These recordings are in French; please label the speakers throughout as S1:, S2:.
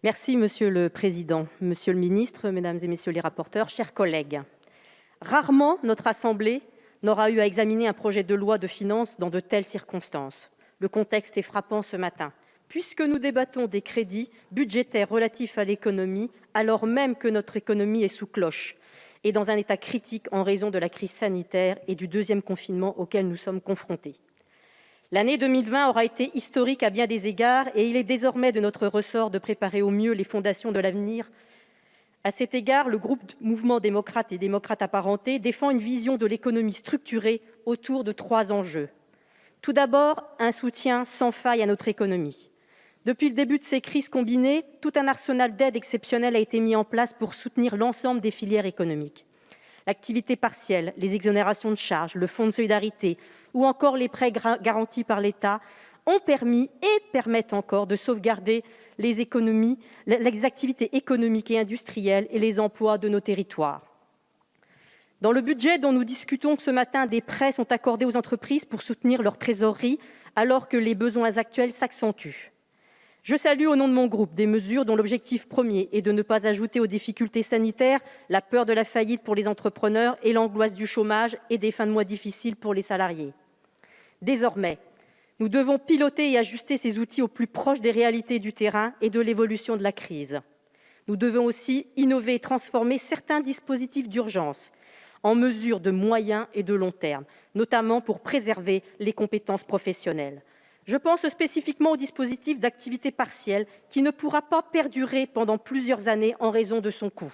S1: Merci, Monsieur le Président, Monsieur le Ministre, Mesdames et Messieurs les rapporteurs, chers collègues. Rarement notre assemblée n'aura eu à examiner un projet de loi de finances dans de telles circonstances. Le contexte est frappant ce matin, puisque nous débattons des crédits budgétaires relatifs à l'économie, alors même que notre économie est sous cloche et dans un état critique en raison de la crise sanitaire et du deuxième confinement auquel nous sommes confrontés. L'année 2020 aura été historique à bien des égards et il est désormais de notre ressort de préparer au mieux les fondations de l'avenir. À cet égard, le groupe Mouvement démocrate et démocrates apparentés défend une vision de l'économie structurée autour de 3 enjeux. Tout d'abord, un soutien sans faille à notre économie. Depuis le début de ces crises combinées, tout un arsenal d'aides exceptionnelles a été mis en place pour soutenir l'ensemble des filières économiques. L'activité partielle, les exonérations de charges, le fonds de solidarité ou encore les prêts garantis par l'État ont permis et permettent encore de sauvegarder les activités économiques et industrielles et les emplois de nos territoires. Dans le budget dont nous discutons ce matin, des prêts sont accordés aux entreprises pour soutenir leur trésorerie alors que les besoins actuels s'accentuent. Je salue au nom de mon groupe des mesures dont l'objectif premier est de ne pas ajouter aux difficultés sanitaires la peur de la faillite pour les entrepreneurs et l'angoisse du chômage et des fins de mois difficiles pour les salariés. Désormais, nous devons piloter et ajuster ces outils au plus proche des réalités du terrain et de l'évolution de la crise. Nous devons aussi innover et transformer certains dispositifs d'urgence en mesures de moyen et de long terme, notamment pour préserver les compétences professionnelles. Je pense spécifiquement au dispositif d'activité partielle qui ne pourra pas perdurer pendant plusieurs années en raison de son coût.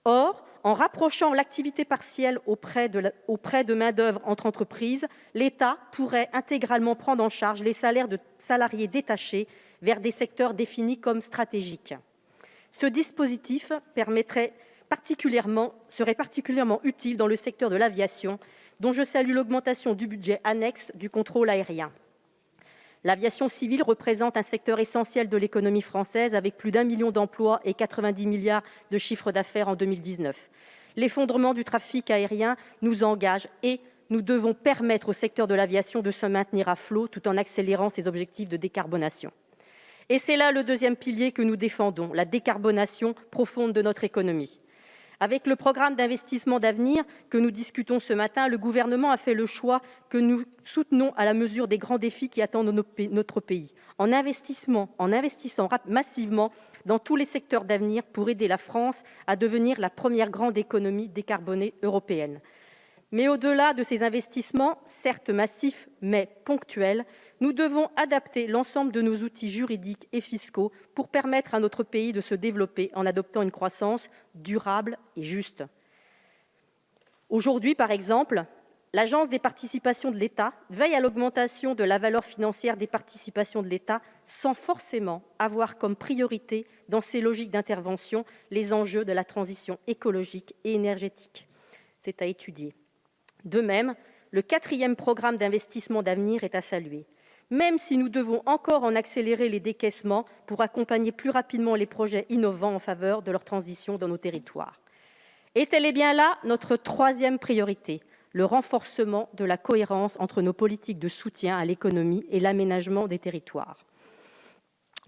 S1: Or, en rapprochant l'activité partielle auprès de main-d'œuvre entre entreprises, l'État pourrait intégralement prendre en charge les salaires de salariés détachés vers des secteurs définis comme stratégiques. Ce dispositif serait particulièrement utile dans le secteur de l'aviation, dont je salue l'augmentation du budget annexe du contrôle aérien. L'aviation civile représente un secteur essentiel de l'économie française avec plus d'1 million d'emplois et 90 milliards de chiffre d'affaires en 2019. L'effondrement du trafic aérien nous engage et nous devons permettre au secteur de l'aviation de se maintenir à flot tout en accélérant ses objectifs de décarbonation. Et c'est là le deuxième pilier que nous défendons, la décarbonation profonde de notre économie. Avec le programme d'investissement d'avenir que nous discutons ce matin, le Gouvernement a fait le choix que nous soutenons à la mesure des grands défis qui attendent notre pays, en investissant massivement dans tous les secteurs d'avenir pour aider la France à devenir la première grande économie décarbonée européenne. Mais au-delà de ces investissements, certes massifs mais ponctuels, nous devons adapter l'ensemble de nos outils juridiques et fiscaux pour permettre à notre pays de se développer en adoptant une croissance durable et juste. Aujourd'hui, par exemple, l'Agence des participations de l'État veille à l'augmentation de la valeur financière des participations de l'État sans forcément avoir comme priorité dans ses logiques d'intervention les enjeux de la transition écologique et énergétique. C'est à étudier. De même, le 4e programme d'investissement d'avenir est à saluer, même si nous devons encore en accélérer les décaissements pour accompagner plus rapidement les projets innovants en faveur de leur transition dans nos territoires. Et telle est bien là notre 3e priorité, le renforcement de la cohérence entre nos politiques de soutien à l'économie et l'aménagement des territoires.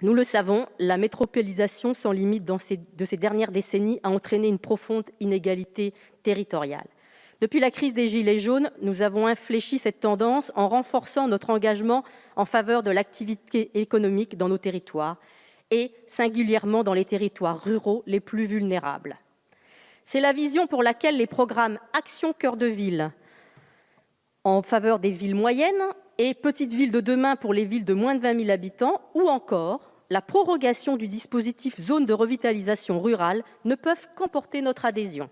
S1: Nous le savons, la métropolisation sans limite de ces dernières décennies a entraîné une profonde inégalité territoriale. Depuis la crise des Gilets jaunes, nous avons infléchi cette tendance en renforçant notre engagement en faveur de l'activité économique dans nos territoires et singulièrement dans les territoires ruraux les plus vulnérables. C'est la vision pour laquelle les programmes Action cœur de ville en faveur des villes moyennes et Petites villes de demain pour les villes de moins de 20 000 habitants ou encore la prorogation du dispositif Zones de revitalisation rurale ne peuvent qu'emporter notre adhésion.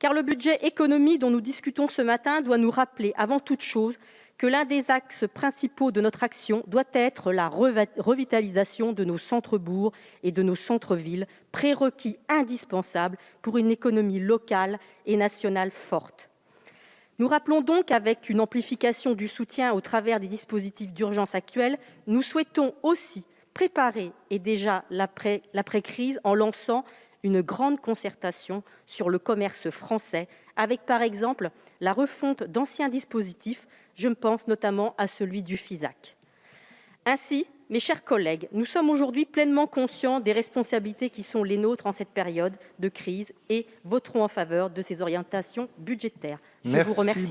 S1: Car le budget économie dont nous discutons ce matin doit nous rappeler avant toute chose que l'un des axes principaux de notre action doit être la revitalisation de nos centres-bourgs et de nos centres-villes, prérequis indispensables pour une économie locale et nationale forte. Nous rappelons donc qu'avec une amplification du soutien au travers des dispositifs d'urgence actuels, nous souhaitons aussi préparer et déjà l'après-crise en lançant une grande concertation sur le commerce français, avec par exemple la refonte d'anciens dispositifs, je pense notamment à celui du FISAC. Ainsi, Mes chers collègues, nous sommes aujourd'hui pleinement conscients des responsabilités qui sont les nôtres en cette période de crise et voterons en faveur de ces orientations budgétaires. Je vous remercie.